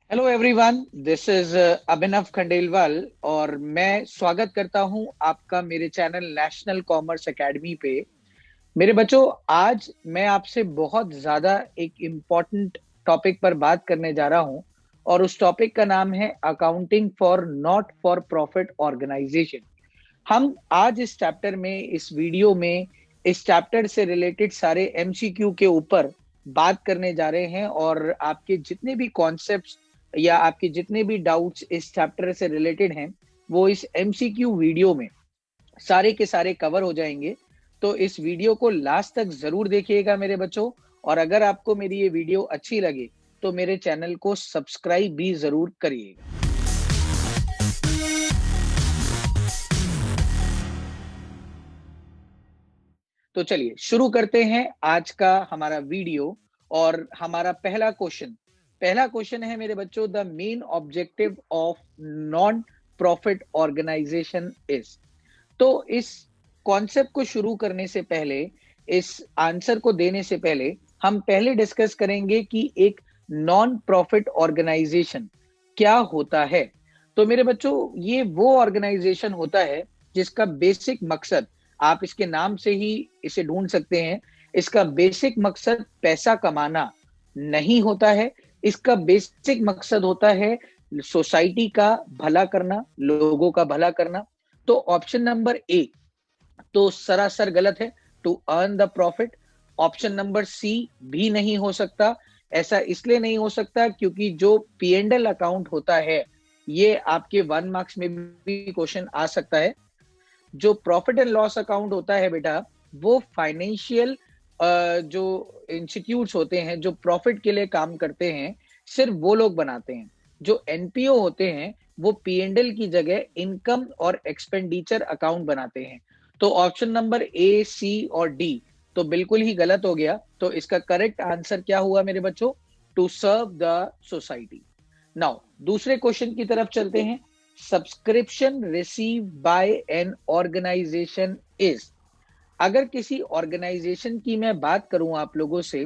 Hello everyone, this is अभिनव खंडेलवाल और मैं स्वागत करता हूं आपका मेरे चैनल नेशनल कॉमर्स एकेडमी पे। मेरे बच्चों, आज मैं आपसे बहुत ज्यादा एक इम्पोर्टेंट टॉपिक पर बात करने जा रहा हूं और उस टॉपिक का नाम है accounting for not for profit organisation. हम आज इस चैप्टर में, इस वीडियो में, इस चैप्टर से रिलेटेड सारे एमसीक्यू के ऊपर बात करने जा रहे हैं और आपके जितने भी कॉन्सेप्ट्स या आपके जितने भी डाउट्स इस चैप्टर से रिलेटेड हैं वो इस एमसीक्यू वीडियो में सारे के सारे कवर हो जाएंगे। तो इस वीडियो को लास्ट तक जरूर देखिएगा मेरे बच्चों। और अगर आपको मेरी ये वीडियो अच्छी लगे तो मेरे चैनल को सब्सक्राइब भी जरूर करिएगा। तो चलिए शुरू करते हैं आज का हमारा वीडियो। और हमारा पहला क्वेश्चन है मेरे बच्चों, the main objective of non profit organisation is. तो इस कॉन्सेप्ट को शुरू करने से पहले, इस आंसर को देने से पहले, हम पहले डिस्कस करेंगे कि एक नॉन प्रॉफिट ऑर्गेनाइजेशन क्या होता है। तो मेरे बच्चों, ये वो ऑर्गेनाइजेशन होता है जिसका बेसिक मकसद, आप इसके नाम से ही इसे ढूंढ सकते हैं, इसका बेसिक मकसद पैसा कमाना नहीं होता है। इसका बेसिक मकसद होता है सोसाइटी का भला करना, लोगों का भला करना। तो ऑप्शन नंबर ए तो सरासर गलत है, to earn the profit. Option number C भी नहीं हो सकता। ऐसा इसलिए नहीं हो सकता क्योंकि जो पी एंड एल अकाउंट होता है, ये आपके 1 मार्क्स में भी क्वेश्चन आ सकता है। जो प्रॉफिट एंड लॉस अकाउंट होता है बेटा, वो फाइनेंशियल जो इंस्टीट्यूट्स होते हैं जो प्रॉफिट के लिए काम करते हैं, सिर्फ वो लोग बनाते हैं। जो एनपीओ होते हैं वो पी एंड एल की जगह इनकम और एक्सपेंडिचर अकाउंट बनाते हैं। तो ऑप्शन नंबर ए, सी और डी तो बिल्कुल ही गलत हो गया। तो इसका करेक्ट आंसर क्या हुआ मेरे बच्चों? To serve the society. Now दूसरे क्वेश्चन की तरफ चलते हैं। Subscription receive by an organisation is. अगर किसी ऑर्गेनाइजेशन की मैं बात करूं आप लोगों से,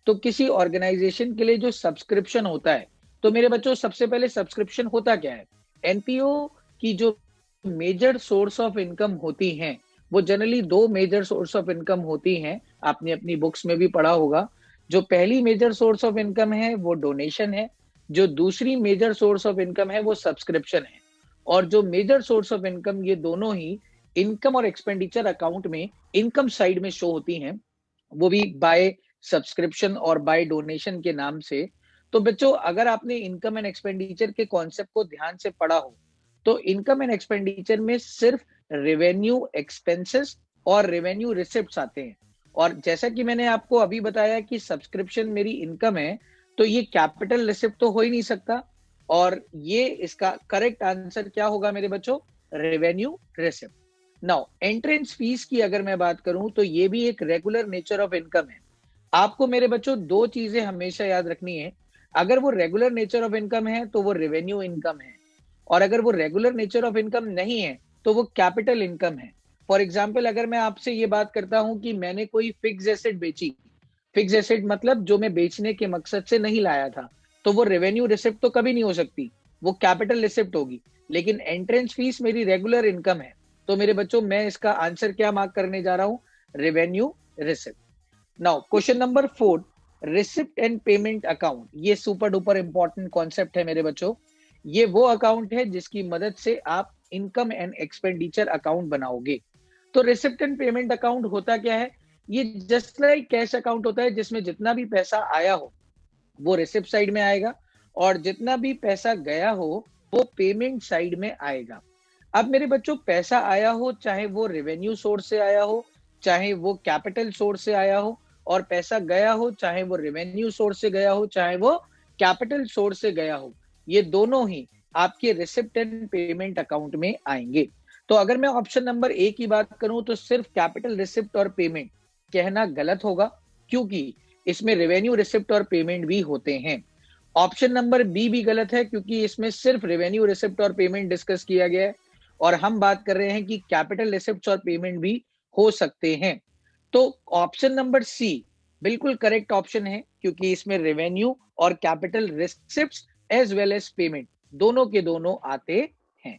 तो किसी ऑर्गेनाइजेशन के लिए जो सब्सक्रिप्शन होता है, तो मेरे बच्चों सबसे पहले सब्सक्रिप्शन होता क्या है? एनपीओ की जो मेजर सोर्स ऑफ इनकम होती हैं, वो जनरली दो मेजर सोर्स ऑफ इनकम होती हैं। आपने अपनी बुक्स में भी पढ़ा होगा। जो पहली मेजर सोर्स ऑफ इनकम है वो डोनेशन है। जो दूसरी मेजर सोर्स ऑफ इनकम है वो सब्सक्रिप्शन है। और जो मेजर सोर्स ऑफ इनकम, ये दोनों ही इनकम और एक्सपेंडिचर अकाउंट में इनकम साइड में शो होती हैं, वो भी बाय सब्सक्रिप्शन और बाय डोनेशन के नाम से। तो बच्चों, अगर आपने इनकम एंड एक्सपेंडिचर के कॉन्सेप्ट को ध्यान से पढ़ा हो, तो इनकम एंड एक्सपेंडिचर में सिर्फ रेवेन्यू एक्सपेंसेस और रेवेन्यू रिसिप्ट्स आते हैं। और जैसा कि मैंने आपको अभी बताया कि सब्सक्रिप्शन मेरी इनकम है, तो ये कैपिटल रिसिप्ट तो हो ही नहीं सकता। और ये इसका करेक्ट आंसर क्या होगा मेरे बच्चों? Revenue receipt. Now entrance fees की अगर मैं बात करूं, तो ये भी एक रेगुलर नेचर ऑफ इनकम है। आपको मेरे बच्चों दो चीजें हमेशा याद रखनी है। अगर वो रेगुलर नेचर ऑफ इनकम है तो वो रेवेन्यू इनकम है, और अगर वो रेगुलर नेचर ऑफ इनकम नहीं है तो वो कैपिटल इनकम है। फॉर एग्जाम्पल, अगर मैं आपसे ये बात करता हूं कि मैंने कोई फिक्स एसेट बेची, फिक्स एसेट मतलब जो मैं बेचने के मकसद से नहीं लाया था, तो वो रेवेन्यू रिसिप्ट तो कभी नहीं हो सकती, वो कैपिटल रिसिप्ट होगी। लेकिन एंट्रेंस फीस मेरी रेगुलर इनकम है। तो मेरे बच्चों, मैं इसका आंसर क्या मार्क करने जा रहा हूं? Revenue receipt. Now question number 4, receipt and payment account. ये सुपर डुपर इंपॉर्टेंट कॉन्सेप्ट है मेरे बच्चों। ये वो अकाउंट है जिसकी मदद से आप इनकम एंड एक्सपेंडिचर अकाउंट बनाओगे। तो रिसिप्ट एंड पेमेंट अकाउंट होता क्या है? ये जस्ट लाइक कैश अकाउंट होता है, जिसमें जितना भी पैसा आया हो वो रिसिप्ट साइड में आएगा, और जितना भी पैसा गया हो वो पेमेंट साइड में आएगा। अब मेरे बच्चों, पैसा आया हो, चाहे वो रेवेन्यू सोर्स से आया हो, चाहे वो कैपिटल सोर्स से आया हो, और पैसा गया हो, चाहे वो रेवेन्यू सोर्स से गया हो, चाहे वो कैपिटल सोर्स से गया हो, ये दोनों ही आपके रिसिप्ट एंड पेमेंट अकाउंट में आएंगे। तो अगर मैं ऑप्शन नंबर ए की बात करूं, तो सिर्फ कैपिटल रिसिप्ट और पेमेंट कहना गलत होगा, क्योंकि इसमें रेवेन्यू रिसिप्ट और पेमेंट भी होते हैं। ऑप्शन नंबर बी भी गलत है, क्योंकि इसमें सिर्फ रेवेन्यू रिसिप्ट और पेमेंट डिस्कस किया गया है, और हम बात कर रहे हैं कि कैपिटल रिसिप्ट और पेमेंट भी हो सकते हैं। तो ऑप्शन नंबर सी बिल्कुल करेक्ट ऑप्शन है, क्योंकि इसमें रेवेन्यू और capital receipt as well as payment, दोनों के दोनों आते हैं।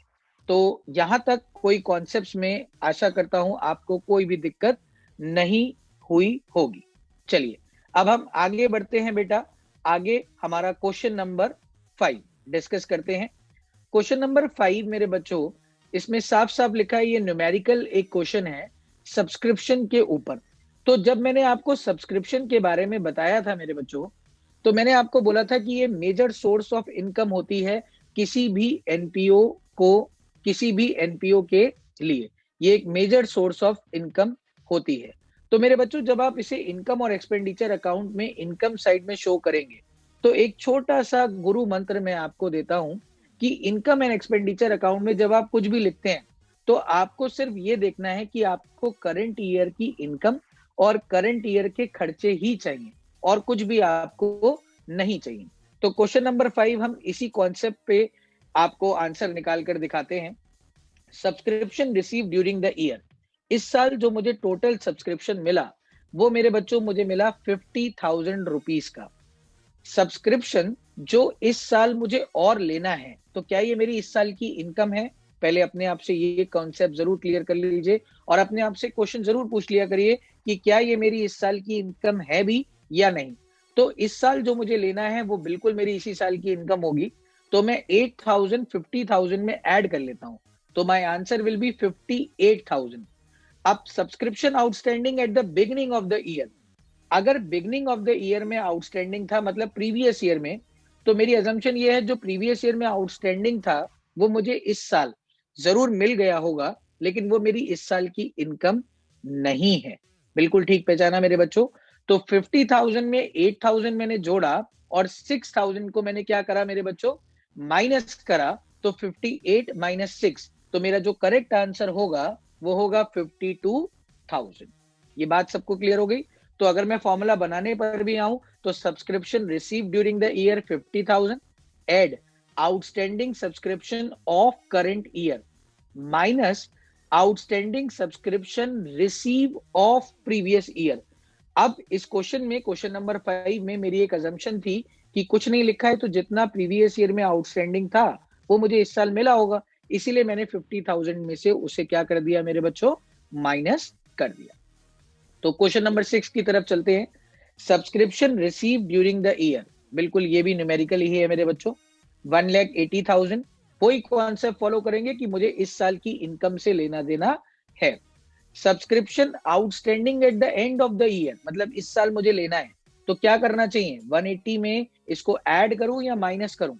तो यहां तक कोई कॉन्सेप्ट्स में आशा करता हूं आपको कोई भी दिक्कत नहीं हुई होगी। चलिए अब हम आगे बढ़ते हैं बेटा, आगे हमारा क्वेश्चन नंबर 5 डिस्कस करते हैं। क्वेश्चन नंबर 5 मेरे बच्चों, इसमें साफ साफ लिखा है, ये न्यूमेरिकल एक क्वेश्चन है सब्सक्रिप्शन के ऊपर। तो जब मैंने आपको सब्सक्रिप्शन के बारे में बताया था मेरे बच्चों, तो मैंने आपको बोला था कि ये मेजर सोर्स ऑफ इनकम होती है किसी भी एनपीओ को, किसी भी एनपीओ के लिए ये एक मेजर सोर्स ऑफ इनकम होती है। तो मेरे बच्चों जब आप इसे इनकम और एक्सपेंडिचर अकाउंट में इनकम साइड में शो करेंगे, तो एक छोटा सा गुरु मंत्र मैं आपको देता हूं कि इनकम एंड एक्सपेंडिचर अकाउंट में जब आप कुछ भी लिखते हैं, तो आपको सिर्फ ये देखना है कि आपको करंट ईयर की इनकम और करंट ईयर के खर्चे ही चाहिए, और कुछ भी आपको नहीं चाहिए। तो क्वेश्चन नंबर 5 हम इसी कॉन्सेप्ट पे आपको आंसर निकाल कर दिखाते हैं। Subscription receive during the year, इस साल जो मुझे टोटल सब्सक्रिप्शन मिला वो मेरे बच्चों मुझे मिला 50,000 रुपीज का सब्सक्रिप्शन, जो इस साल मुझे और लेना है। तो क्या ये मेरी इस साल की इनकम है? पहले अपने आप से ये कॉन्सेप्ट जरूर क्लियर कर लीजिए और अपने आप से क्वेश्चन जरूर पूछ लिया करिए कि क्या ये मेरी इस साल की इनकम है भी या नहीं। तो इस साल जो मुझे लेना है वो बिल्कुल मेरी इसी साल की इनकम होगी। तो मैं 8,000 50,000 में ऐड कर लेता हूं, तो माय आंसर विल बी 58,000। अब subscription outstanding at the beginning of the year, अगर बिगनिंग ऑफ द ईयर में आउटस्टैंडिंग था, मतलब प्रीवियस ईयर में, तो मेरी अजम्पशन ये है जो प्रीवियस ईयर में आउटस्टैंडिंग था वो मुझे इस साल जरूर मिल गया होगा, लेकिन वो मेरी इस साल की इनकम नहीं है। बिल्कुल ठीक पहचाना मेरे बच्चों। तो 50,000 में 8,000 मैंने जोड़ा और 6,000 को मैंने क्या करा मेरे बच्चों, माइनस करा। तो 58 माइनस 6, तो मेरा जो करेक्ट आंसर होगा वो होगा 52,000। ये बात सबको क्लियर हो गई? तो अगर मैं फॉर्मूला बनाने पर भी आऊं तो subscription receive during the year 50,000 add outstanding subscription of current year minus outstanding subscription receive of previous year. अब इस क्वेश्चन में, क्वेश्चन नंबर 5 में मेरी एक अजम्पशन थी कि कुछ नहीं लिखा है तो जितना प्रीवियस ईयर में आउटस्टैंडिंग था वो मुझे इस साल मिला होगा, इसीलिए मैंने 50,000 में से उसे क्या कर दिया मेरे बच्चों, माइनस कर दिया। तो क्वेश्चन नंबर 6 की तरफ चलते हैं। Subscription receive during the year, बिल्कुल ये भी न्यूमेरिकल ही है मेरे बच्चों, 1,80,000। वही कॉन्सेप्ट फॉलो करेंगे कि मुझे इस साल की इनकम से लेना देना है। Subscription outstanding at the end of the year, मतलब इस साल मुझे लेना है, तो क्या करना चाहिए, 180 में इसको ऐड करूं या माइनस करूं?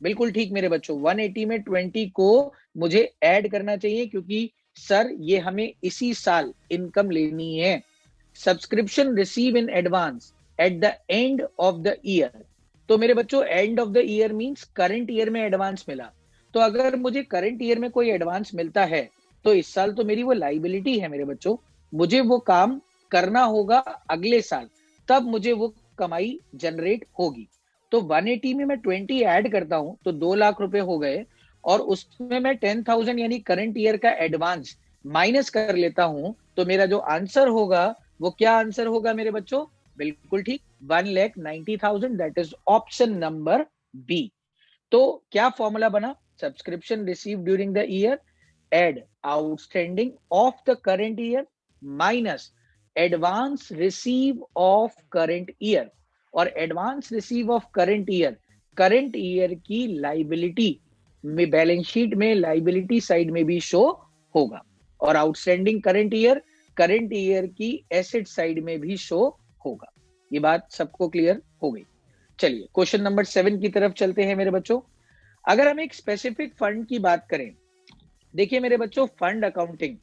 बिल्कुल ठीक मेरे बच्चों, 180 में 20 को मुझे ऐड करना चाहिए, क्योंकि सर ये हमें इसी साल इनकम लेनी है। Subscription receive in advance at the end of the year, तो मेरे बच्चों end of the year means current year में एडवांस मिला। तो अगर मुझे करंट ईयर में कोई एडवांस मिलता है तो इस साल तो मेरी वो लाइबिलिटी है मेरे बच्चों, मुझे वो काम करना होगा अगले साल, तब मुझे वो कमाई जनरेट होगी। तो 180 में मैं 20 ऐड करता हूं तो 2 लाख रुपए हो गए, और उसमें मैं 10,000 यानी करंट ईयर का एडवांस माइनस कर लेता हूं, तो मेरा जो आंसर होगा वो क्या आंसर होगा मेरे बच्चों, बिल्कुल ठीक, 1,90,000, that is option number B. तो क्या फॉर्मूला बना, subscription receive during the year add outstanding of the current year minus advance receive of current year, और advance receive of current year की लाइबिलिटी में, बैलेंस शीट में liability side में भी show होगा, और आउटस्टैंडिंग करंट ईयर की asset side में भी शो होगा। ये बात सबको क्लियर हो गई? चलिए क्वेश्चन नंबर 7 की तरफ चलते हैं मेरे बच्चों। अगर हम एक स्पेसिफिक फंड की बात करें, देखिए मेरे बच्चों, फंड अकाउंटिंग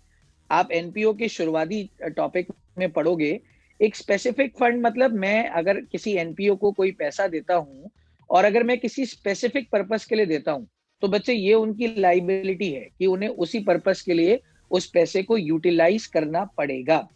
आप एनपीओ के शुरुआती टॉपिक में पढ़ोगे। एक स्पेसिफिक फंड मतलब मैं अगर किसी एनपीओ को कोई पैसा देता हूं और अगर मैं किसी स्पेसिफिक पर्पस के लिए देता हूं, तो बच्चे ये उनकी लाइबिलिटी है कि उन्हें उसी पर्पस के लिए उस पैसे को यूटिलाइज करना पड़ेगा।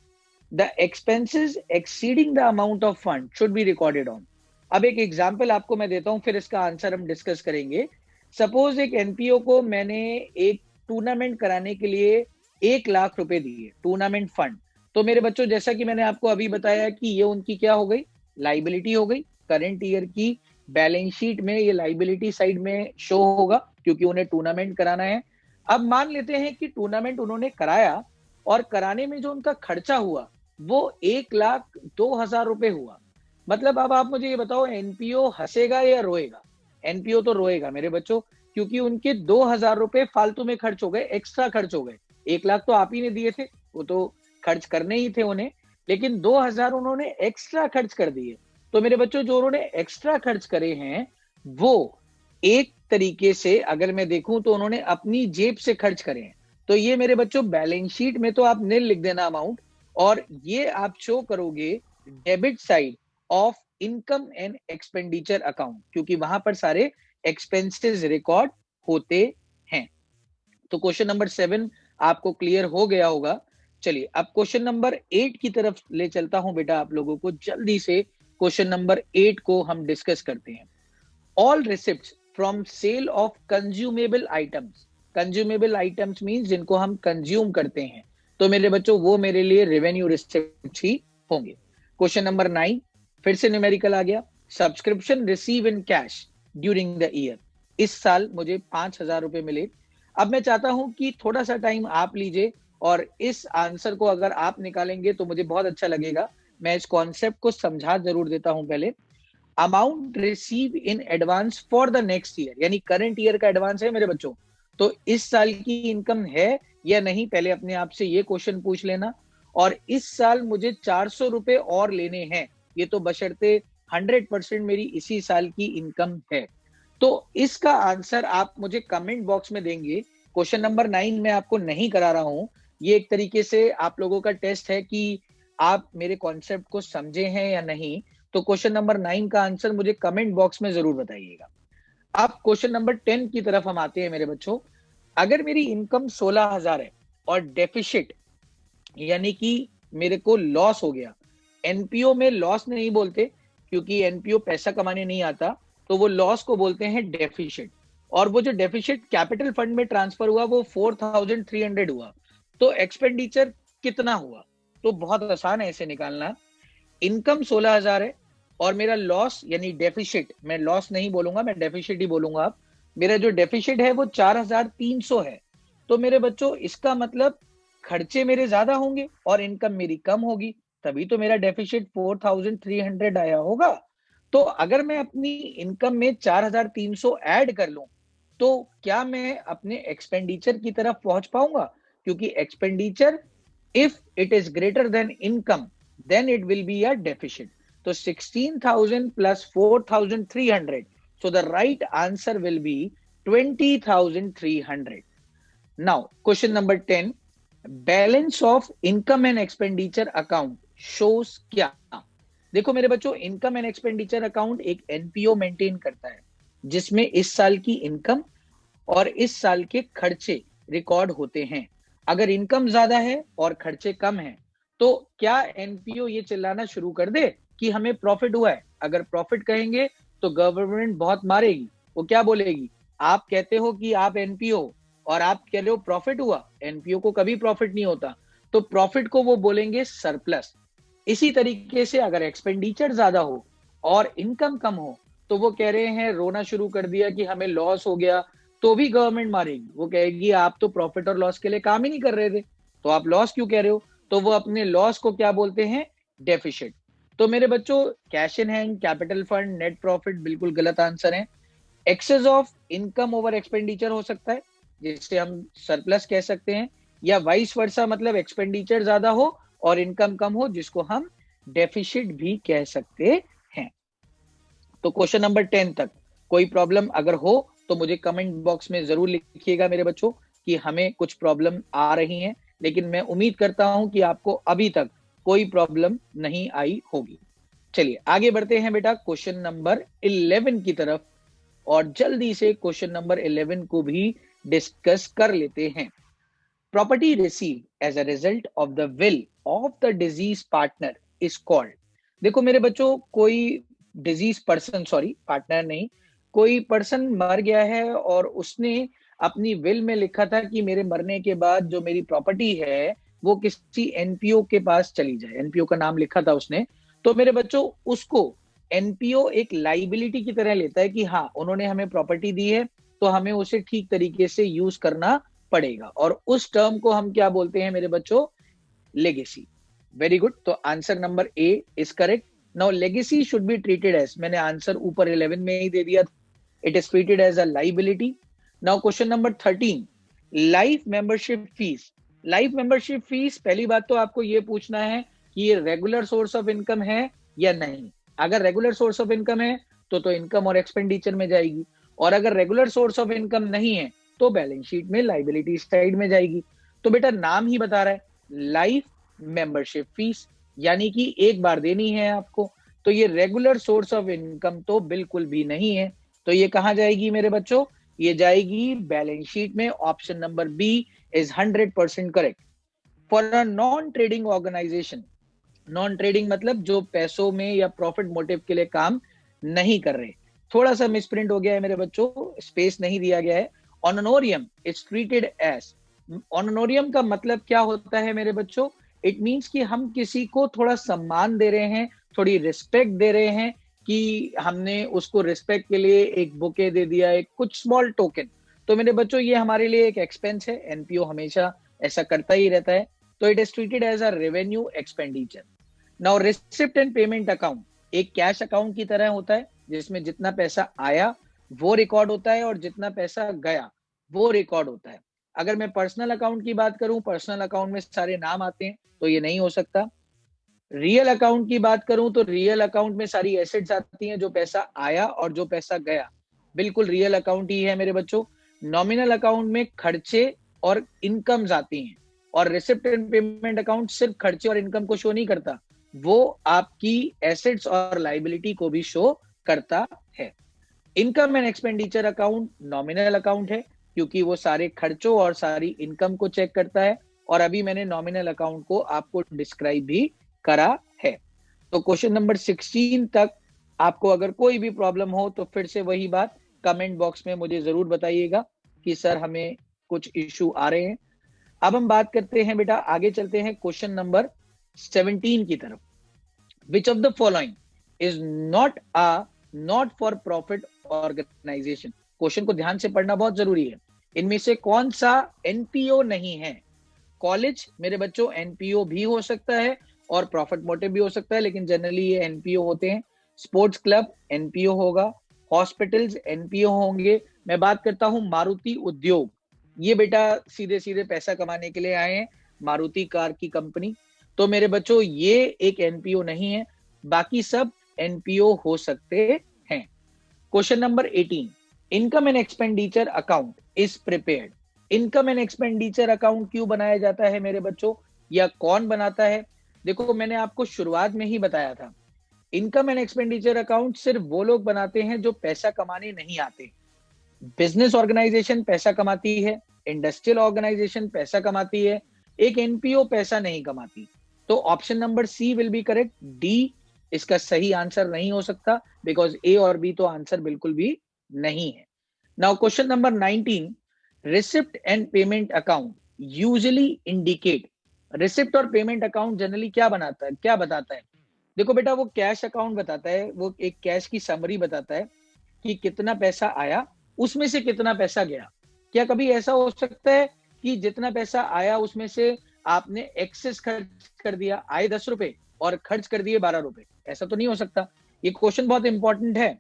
The expenses exceeding the amount of fund should be recorded on. अब एक एग्जाम्पल आपको मैं देता हूं, फिर इसका आंसर हम डिस्कस करेंगे। सपोज एक एनपीओ को मैंने एक टूर्नामेंट कराने के लिए 1 लाख रुपए दिए, टूर्नामेंट फंड। तो मेरे बच्चों जैसा कि मैंने आपको अभी बताया कि ये उनकी क्या हो गई, लाइबिलिटी हो गई, करंट ईयर की बैलेंस शीट में ये लाइबिलिटी साइड में शो होगा क्योंकि उन्हें टूर्नामेंट कराना है। अब मान लेते हैं कि टूर्नामेंट उन्होंने कराया और कराने में जो उनका खर्चा हुआ वो 1,02,000 हुआ। मतलब अब आप मुझे ये बताओ, एनपीओ हंसेगा या रोएगा? एनपीओ तो रोएगा मेरे बच्चों, क्योंकि उनके 2,000 रुपए फालतू में खर्च हो गए, एक्स्ट्रा खर्च हो गए। 1 लाख तो आप ही ने दिए थे, वो तो खर्च करने ही थे उन्हें, लेकिन 2,000 उन्होंने एक्स्ट्रा खर्च कर दिए। तो मेरे बच्चों जो उन्होंने एक्स्ट्रा खर्च करे हैं वो एक तरीके से अगर मैं देखूं तो उन्होंने अपनी जेब से खर्च करे हैं। तो ये मेरे बच्चों बैलेंस शीट में तो आप नील लिख देना अमाउंट, और ये आप शो करोगे debit side of income and expenditure account, क्योंकि वहां पर सारे एक्सपेंसेस रिकॉर्ड होते हैं। तो क्वेश्चन नंबर 7 आपको क्लियर हो गया होगा। चलिए अब क्वेश्चन नंबर 8 की तरफ ले चलता हूं बेटा आप लोगों को। जल्दी से क्वेश्चन नंबर 8 को हम डिस्कस करते हैं। All receipts from sale of consumable items. Consumable items means जिनको हम कंज्यूम करते हैं, तो मेरे बच्चों वो मेरे लिए रेवेन्यू रिसिप्ट ही होंगे। क्वेश्चन नंबर 9 फिर से न्यूमेरिकल आ गया। Subscription receive in cash during the year. इस साल मुझे 5,000 रुपए मिले। अब मैं चाहता हूं कि थोड़ा सा टाइम आप लीजिए और इस आंसर को अगर आप निकालेंगे तो मुझे बहुत अच्छा लगेगा। मैं इस कॉन्सेप्ट को समझा जरूर देता हूं पहले। Amount receive in advance for the next year, यानी करंट ईयर का एडवांस है मेरे बच्चों। तो इस साल की इनकम है या नहीं, पहले अपने आप से ये क्वेश्चन पूछ लेना। और इस साल मुझे 400 रुपए और लेने हैं, ये तो बशर्ते 100% मेरी इसी साल की इनकम है। तो इसका आंसर आप मुझे कमेंट बॉक्स में देंगे। क्वेश्चन नंबर 9 मैं आपको नहीं करा रहा हूं, ये एक तरीके से आप लोगों का टेस्ट है कि आप मेरे कॉन्सेप्ट को समझे हैं या नहीं। तो क्वेश्चन नंबर 9 का आंसर मुझे कमेंट बॉक्स में जरूर बताइएगा। अब क्वेश्चन नंबर 10 की तरफ हम आते हैं मेरे बच्चों। अगर मेरी इनकम 16,000 है और डेफिशिट यानी कि मेरे को लॉस हो गया। एनपीओ में लॉस नहीं बोलते क्योंकि एनपीओ पैसा कमाने नहीं आता, तो वो लॉस को बोलते हैं डेफिशिट। और वो जो डेफिशिट कैपिटल फंड में ट्रांसफर हुआ वो 4,300 हुआ। तो एक्सपेंडिचर कितना हुआ? तो बहुत आसान है इसे निकालना। इनकम 16,000 है और मेरा लॉस यानी डेफिशिट, मैं लॉस नहीं बोलूंगा, मैं डेफिशिट ही बोलूंगा। अब मेरा जो डेफिशिट है वो 4,300 है। तो मेरे बच्चों इसका मतलब खर्चे मेरे ज्यादा होंगे और इनकम मेरी कम होगी, तभी तो मेरा डेफिशिट 4,300 आया होगा। तो अगर मैं अपनी इनकम में 4,300 ऐड कर लूं तो क्या मैं अपने एक्सपेंडिचर की तरफ पहुंच पाऊंगा? क्योंकि expenditure if it is greater than income then it will be a deficit. So 16,000 plus 4,300. So the right answer will be 20,300. Now, question number 10. Balance of income and expenditure account shows क्या? देखो मेरे बच्चों, income and expenditure account एक NPO maintain करता है जिसमें इस साल की इनकम और इस साल के खर्चे रिकॉर्ड होते हैं। अगर इनकम ज्यादा है और खर्चे कम हैं तो क्या एनपीओ ये चिल्लाना शुरू कर दे कि हमें प्रॉफिट हुआ है? अगर प्रॉफिट कहेंगे तो गवर्नमेंट बहुत मारेगी। वो क्या बोलेगी, आप कहते हो कि आप एनपीओ और आप कह रहे हो प्रॉफिट हुआ। एनपीओ को कभी प्रॉफिट नहीं होता, तो प्रॉफिट को वो बोलेंगे सरप्लस। इसी तरीके से अगर एक्सपेंडिचर ज्यादा हो और इनकम कम हो तो वो कह रहे हैं, रोना शुरू कर दिया कि हमें लॉस हो गया, तो भी गवर्नमेंट मारेगी। वो कहेगी आप तो प्रॉफिट और लॉस के लिए काम ही नहीं कर रहे थे, तो आप लॉस क्यों कह रहे हो? तो वो अपने लॉस को क्या बोलते हैं, डेफिशिट। तो मेरे बच्चों cash in hand, capital fund, net profit बिल्कुल गलत आंसर है। Excess of income over expenditure हो सकता है जिससे हम सरप्लस कह सकते हैं, या वाइस वर्सा, मतलब एक्सपेंडिचर ज्यादा हो और इनकम कम हो जिसको हम डेफिशिट भी कह सकते हैं। तो क्वेश्चन नंबर 10 तक कोई प्रॉब्लम अगर हो तो मुझे कमेंट बॉक्स में जरूर लिखिएगा मेरे बच्चों कि हमें कुछ प्रॉब्लम आ रही हैं, लेकिन मैं उम्मीद करता हूं कि आपको अभी तक कोई प्रॉब्लम नहीं आई होगी। चलिए आगे बढ़ते हैं बेटा क्वेश्चन नंबर 11 की तरफ, और जल्दी से क्वेश्चन नंबर 11 को भी डिस्कस कर लेते हैं। Property receive as a result of the will of the disease partner is called. देखो मेरे बच्चों, कोई डिजीज पर्सन, सॉरी पार्टनर नहीं, कोई पर्सन मर गया है और उसने अपनी विल में लिखा था कि मेरे मरने के बाद जो मेरी प्रॉपर्टी है वो किसी एनपीओ के पास चली जाए। एनपीओ का नाम लिखा था उसने। तो मेरे बच्चों उसको एनपीओ एक लाइबिलिटी की तरह लेता है कि हाँ उन्होंने हमें प्रॉपर्टी दी है तो हमें उसे ठीक तरीके से यूज करना पड़ेगा, और उस टर्म को हम क्या बोलते हैं मेरे बच्चों? लेगेसी। वेरी गुड, तो answer number A is correct. Now legacy should be treated as, मैंने आंसर ऊपर 11 में ही दे दिया, it is treated as a liability. Now question number 13, life membership fees. Life membership fees, पहली बात तो आपको ये पूछना है कि ये रेगुलर सोर्स ऑफ इनकम है या नहीं। अगर रेगुलर सोर्स ऑफ इनकम है तो इनकम और एक्सपेंडिचर में जाएगी, और अगर रेगुलर सोर्स ऑफ इनकम नहीं है तो बैलेंस शीट में लाइबिलिटी साइड में जाएगी। तो बेटा नाम ही बता रहा है लाइफ मेंबरशिप फीस, यानी कि एक बार देनी है आपको, तो ये रेगुलर सोर्स ऑफ इनकम तो बिल्कुल भी नहीं है। तो ये कहां जाएगी मेरे बच्चों? ये जाएगी बैलेंस शीट में। Option number B is 100% correct. For a non trading organisation, non trading मतलब जो पैसों में या प्रॉफिट मोटिव के लिए काम नहीं कर रहे, थोड़ा सा मिसप्रिंट हो गया है मेरे बच्चों, स्पेस नहीं दिया गया है। ऑनोरियम इज ट्रीटेड एज, ऑनोरियम का मतलब क्या होता है मेरे बच्चों? इट मींस कि हम किसी को थोड़ा सम्मान दे रहे हैं, थोड़ी रिस्पेक्ट दे रहे हैं, कि हमने उसको रिस्पेक्ट के लिए एक बुके दे दिया, एक कुछ स्मॉल टोकन। तो मेरे बच्चों ये हमारे लिए एक एक्सपेंस है, एनपीओ हमेशा ऐसा करता ही रहता है, तो it is treated as a revenue expenditure. Now receipt and payment account एक कैश अकाउंट की तरह होता है, जिसमें जितना पैसा आया वो रिकॉर्ड होता है और जितना पैसा गया वो रिकॉर्ड होता है। अगर मैं पर्सनल अकाउंट की बात करूं, पर्सनल अकाउंट में सारे नाम आते हैं, तो ये नहीं हो सकता। रियल अकाउंट की बात करूं तो रियल अकाउंट में सारी एसेट्स आती हैं, जो पैसा आया और जो पैसा गया, बिल्कुल रियल अकाउंट ही है मेरे बच्चों। नॉमिनल अकाउंट में खर्चे और इनकम्स आती हैं, और रिसिप्ट एंड पेमेंट अकाउंट सिर्फ खर्चे और इनकम को शो नहीं करता, वो आपकी एसेट्स और लाइबिलिटी को भी शो करता है। Income and expenditure account nominal account है, क्योंकि वो सारे खर्चों और सारी इनकम को चेक करता है, और अभी मैंने नॉमिनल अकाउंट को आपको डिस्क्राइब भी करा है। तो क्वेश्चन नंबर 16 तक आपको अगर कोई भी प्रॉब्लम हो तो फिर से वही बात कमेंट बॉक्स में मुझे जरूर बताइएगा कि सर हमें कुछ इश्यू आ रहे हैं। अब हम बात करते हैं बेटा, आगे चलते हैं क्वेश्चन नंबर 17 की तरफ। Which of the following is not for profit organisation. Question को ध्यान से पढ़ना बहुत जरूरी है। इनमें से कौन सा एनपीओ नहीं है? कॉलेज मेरे बच्चों एनपीओ भी हो सकता है और प्रॉफिट मोटिव भी हो सकता है, लेकिन जनरली ये एनपीओ होते हैं। स्पोर्ट्स क्लब एनपीओ होगा, हॉस्पिटल्स एनपीओ होंगे। मैं बात करता हूं मारुति उद्योग, ये बेटा सीधे सीधे पैसा कमाने के लिए आए हैं, मारुति कार की कंपनी। तो मेरे बच्चों ये एक एनपीओ नहीं है, बाकी सब एनपीओ हो सकते हैं। Question number 18, income and expenditure account is prepared. Income and expenditure account क्यों बनाया जाता है मेरे बच्चों, या कौन बनाता है? देखो मैंने आपको शुरुआत में ही बताया था, इनकम एंड एक्सपेंडिचर अकाउंट सिर्फ वो लोग बनाते हैं जो पैसा कमाने नहीं आते। बिजनेस ऑर्गेनाइजेशन पैसा कमाती है, इंडस्ट्रियल ऑर्गेनाइजेशन पैसा कमाती है, एक एनपीओ पैसा नहीं कमाती। तो option number C will be correct, D इसका सही आंसर नहीं हो सकता, बिकॉज ए और बी तो आंसर बिल्कुल भी नहीं है। Now question number 19, receipt and payment account usually indicate. Receipt और पेमेंट अकाउंट जनरली क्या बनाता है, क्या बताता है? देखो बेटा वो कैश अकाउंट बताता है, वो एक कैश की समरी बताता है कि कितना पैसा आया उसमें से कितना पैसा गया। क्या कभी ऐसा हो सकता है कि जितना पैसा आया उसमें से आपने एक्सेस खर्च कर दिया, आए 10 रुपए और खर्च कर दिए 12 रुपए? ऐसा तो नहीं हो सकता। ये क्वेश्चन बहुत इंपॉर्टेंट है,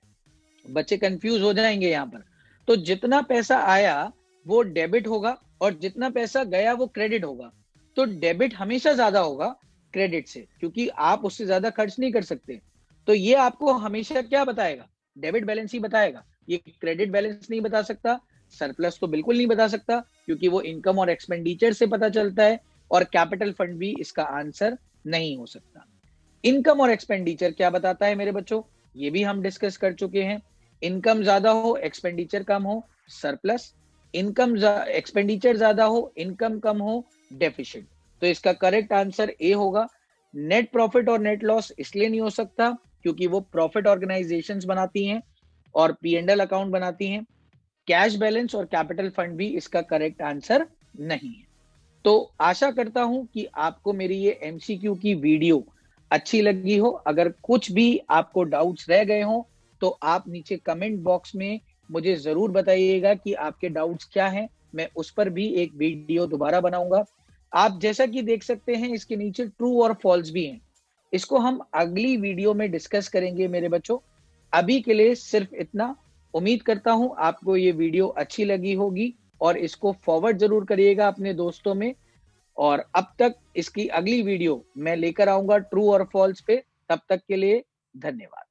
बच्चे कंफ्यूज हो जाएंगे यहाँ पर। तो जितना पैसा आया वो डेबिट होगा और जितना पैसा गया वो क्रेडिट होगा। तो डेबिट हमेशा ज्यादा होगा क्रेडिट से, क्योंकि आप उससे ज्यादा खर्च नहीं कर सकते। तो ये आपको हमेशा क्या बताएगा? डेबिट बैलेंस ही बताएगा, ये क्रेडिट बैलेंस नहीं बता सकता, सरप्लस तो बिल्कुल नहीं बता सकता, क्योंकि वो इनकम और एक्सपेंडिचर से पता चलता है, और कैपिटल फंड भी इसका आंसर नहीं हो सकता। इनकम और एक्सपेंडिचर क्या बताता है मेरे बच्चों, ये भी हम डिस्कस कर चुके हैं। इनकम ज्यादा हो एक्सपेंडिचर कम हो, सरप्लस। इनकम एक्सपेंडिचर ज्यादा हो इनकम कम हो, डेफिशिट। तो इसका करेक्ट आंसर ए होगा। नेट प्रॉफिट और नेट लॉस इसलिए नहीं हो सकता क्योंकि वो प्रॉफिट ऑर्गेनाइजेशंस बनाती हैं और पी&एल अकाउंट बनाती हैं। कैश बैलेंस और कैपिटल फंड भी इसका करेक्ट आंसर नहीं है। तो आशा करता हूं कि आपको मेरी ये एमसीक्यू की वीडियो अच्छी लगी हो, अगर कुछ भी आपको डाउट्स रह गए हो तो आप नीचे कमेंट बॉक्स में मुझे जरूर बताइएगा कि आपके डाउट्स क्या हैं। मैं उस पर भी एक वीडियो दोबारा बनाऊंगा। आप जैसा कि देख सकते हैं इसके नीचे ट्रू और फॉल्स भी हैं, इसको हम अगली वीडियो में डिस्कस करेंगे मेरे बच्चों। अभी के लिए सिर्फ इतना। उम्मीद करता हूं आपको ये वीडियो अच्छी लगी होगी और इसको फॉरवर्ड जरूर करिएगा अपने दोस्तों में। और अब तक इसकी अगली वीडियो मैं लेकर आऊंगा ट्रू और फॉल्स पे। तब तक के लिए धन्यवाद।